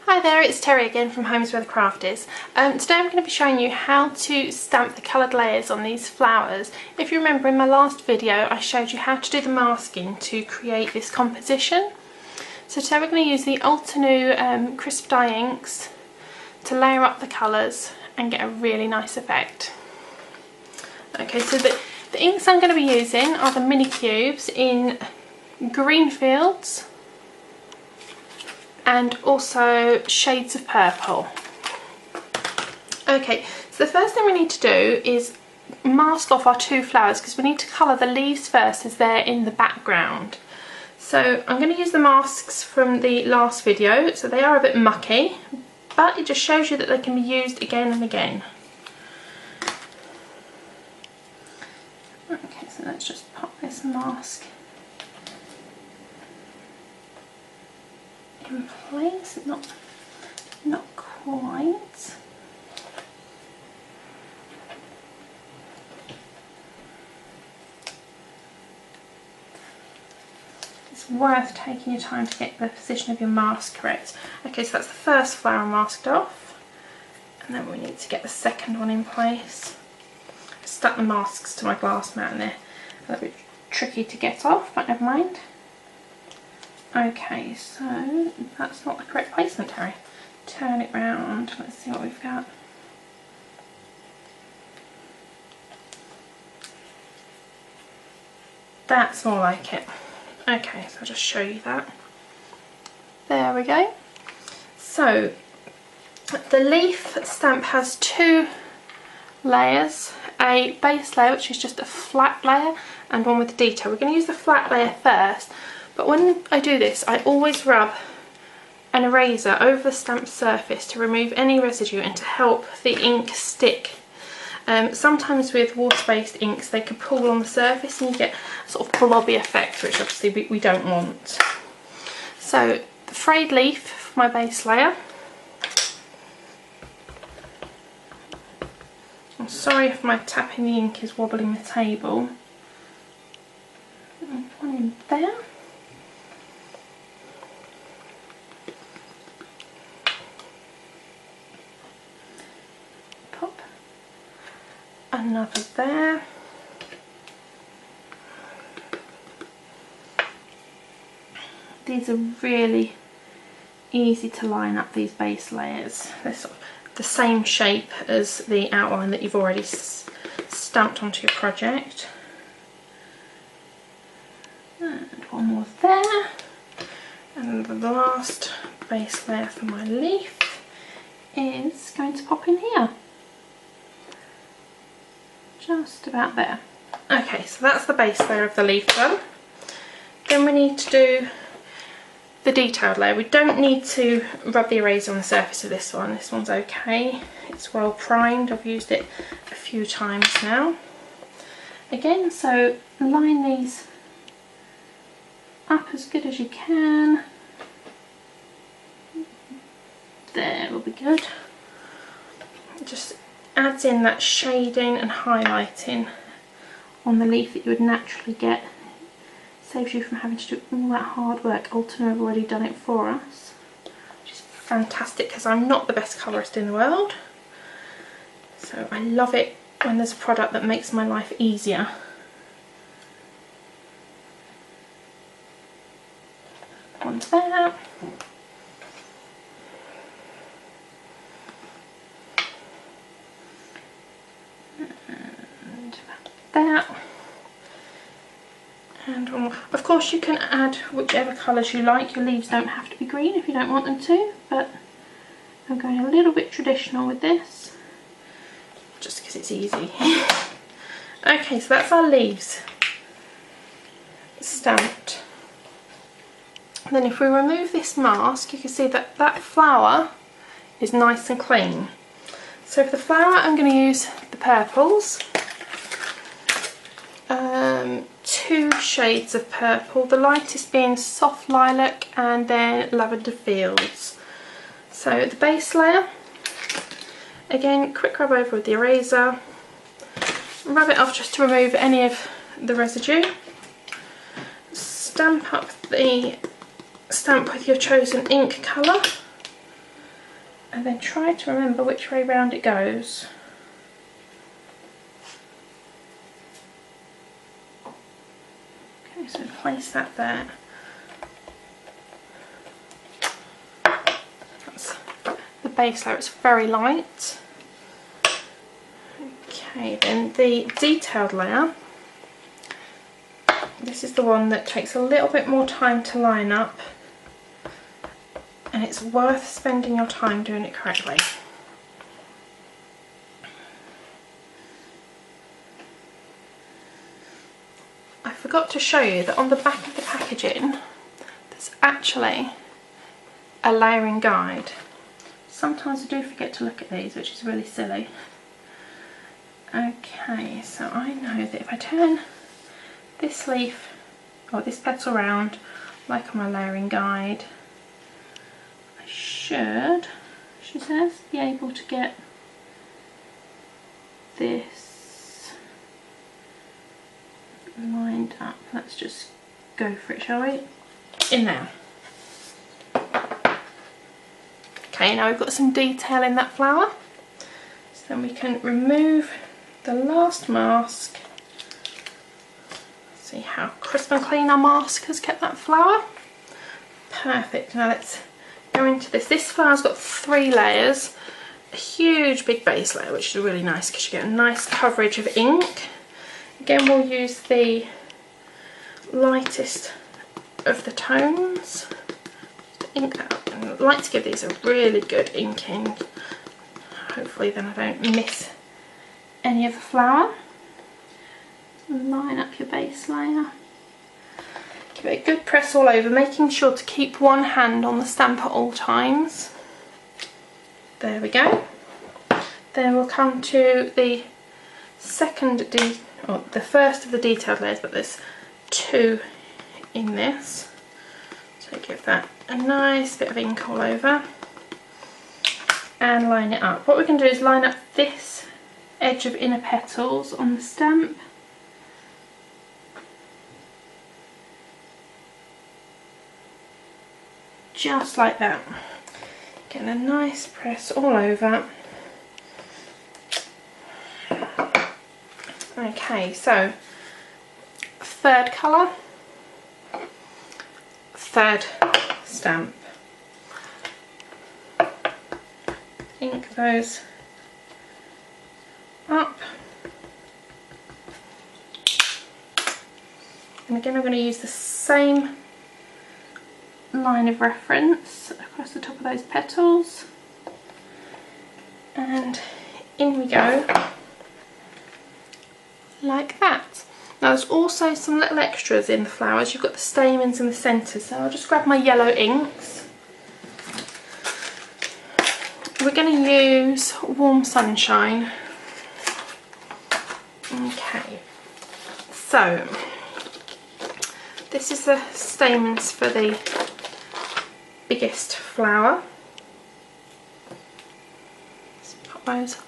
Hi there, it's Terry again from Homes Where the Craft Is. Today I'm going to be showing you how to stamp the coloured layers on these flowers. If you remember in my last video I showed you how to do the masking to create this composition. So today we're going to use the Altenew crisp dye inks to layer up the colours and get a really nice effect. Okay, so the inks I'm going to be using are the mini cubes in Green Fields and also shades of purple. Okay, so the first thing we need to do is mask off our two flowers because we need to colour the leaves first as they're in the background. So I'm going to use the masks from the last video, so they are a bit mucky, but it just shows you that they can be used again and again. Okay, so let's just pop this mask in place, not quite. It's worth taking your time to get the position of your mask correct. Okay, so that's the first flower masked off, and then we need to get the second one in place. I stuck the masks to my glass mat and they're a little bit tricky to get off, but never mind. Okay, so that's not the correct placement, Terry. Turn it round, let's see what we've got. That's more like it. Okay, so I'll just show you that. There we go. So, the leaf stamp has two layers, a base layer which is just a flat layer and one with detail. We're going to use the flat layer first. But when I do this, I always rub an eraser over the stamped surface to remove any residue and to help the ink stick. Sometimes with water-based inks they can pool on the surface and you get a sort of blobby effect, which obviously we don't want. So the frayed leaf for my base layer. I'm sorry if my tapping the ink is wobbling the table. One in there. Another there. These are really easy to line up, these base layers. They're sort of the same shape as the outline that you've already stamped onto your project. And one more there. And the last base layer for my leaf is going to pop in here. Just about there. Okay, so that's the base layer of the leaf done. Then we need to do the detailed layer. We don't need to rub the eraser on the surface of this one. This one's okay. It's well primed. I've used it a few times now. Again, so line these up as good as you can. There will be good. Just adds in that shading and highlighting on the leaf that you would naturally get. Saves you from having to do all that hard work. Altenew have already done it for us, which is fantastic because I'm not the best colourist in the world. So I love it when there's a product that makes my life easier. One there. That, and one more. Of course you can add whichever colours you like. Your leaves don't have to be green if you don't want them to, but I'm going a little bit traditional with this just because it's easy. Okay, so that's our leaves stamped. And then if we remove this mask, you can see that that flower is nice and clean. So for the flower I'm going to use the purples. Two shades of purple, the lightest being soft lilac and then lavender fields. So the base layer, again quick rub over with the eraser, rub it off just to remove any of the residue, stamp up the stamp with your chosen ink colour, and then try to remember which way round it goes. Okay, so place that there. That's the base layer, it's very light. Okay, then the detailed layer. This is the one that takes a little bit more time to line up, and it's worth spending your time doing it correctly. I forgot to show you that on the back of the packaging there's actually a layering guide. Sometimes I do forget to look at these, which is really silly. Okay, so I know that if I turn this leaf or this petal round like on my layering guide, I should, she says, be able to get this lined up. Let's just go for it, shall we? In there. Okay, now we've got some detail in that flower, so then we can remove the last mask. See how crisp and clean our mask has kept that flower. Perfect. Now let's go into this. This flower's got 3 layers, a huge big base layer, which is really nice because you get a nice coverage of ink. Again, we'll use the lightest of the tones to ink that up. And I like to give these a really good inking. Hopefully then I don't miss any of the flower. Line up your base layer. Give it a good press all over, making sure to keep one hand on the stamp at all times. There we go. Then we'll come to the the first of the detailed layers, but there's 2 in this. So give that a nice bit of ink all over and line it up. What we're going to do is line up this edge of inner petals on the stamp. Just like that. Getting a nice press all over. Okay, so 3rd colour, 3rd stamp. Ink those up. And again I'm going to use the same line of reference across the top of those petals, and in we go like that. Now there's also some little extras in the flowers. You've got the stamens in the centre, so I'll just grab my yellow inks. We're going to use Warm Sunshine. Okay, so this is the stamens for the biggest flower. Let's pop those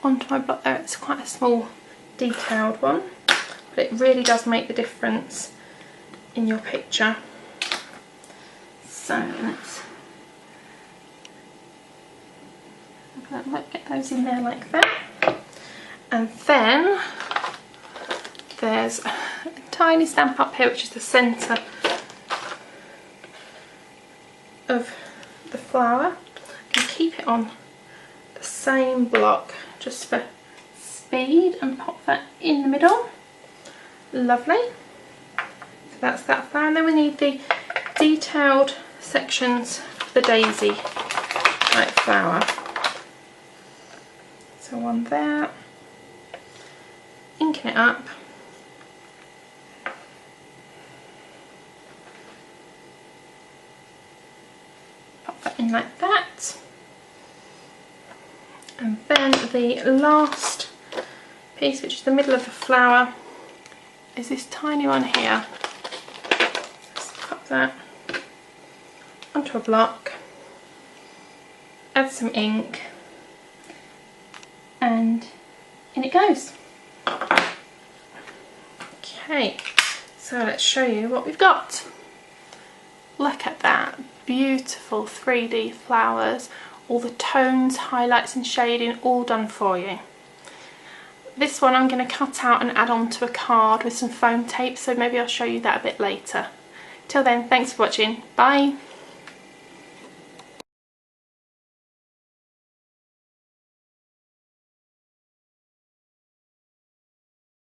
onto my block there. It's quite a small detailed one, but it really does make the difference in your picture. So let's get those in there like that. And then there's a tiny stamp up here, which is the centre of the flower. I can keep it on the same block just for speed and pop that in the middle. Lovely. So that's that flower, and then we need the detailed sections for the daisy type flower. So one there, inking it up. Pop that in like that. And then the last piece, which is the middle of the flower, is this tiny one here. Let's pop that onto a block, add some ink, and in it goes. Okay, so let's show you what we've got. Look at that, beautiful 3D flowers, all the tones, highlights and shading all done for you. This one I'm going to cut out and add on to a card with some foam tape, so maybe I'll show you that a bit later. Till then, thanks for watching. Bye!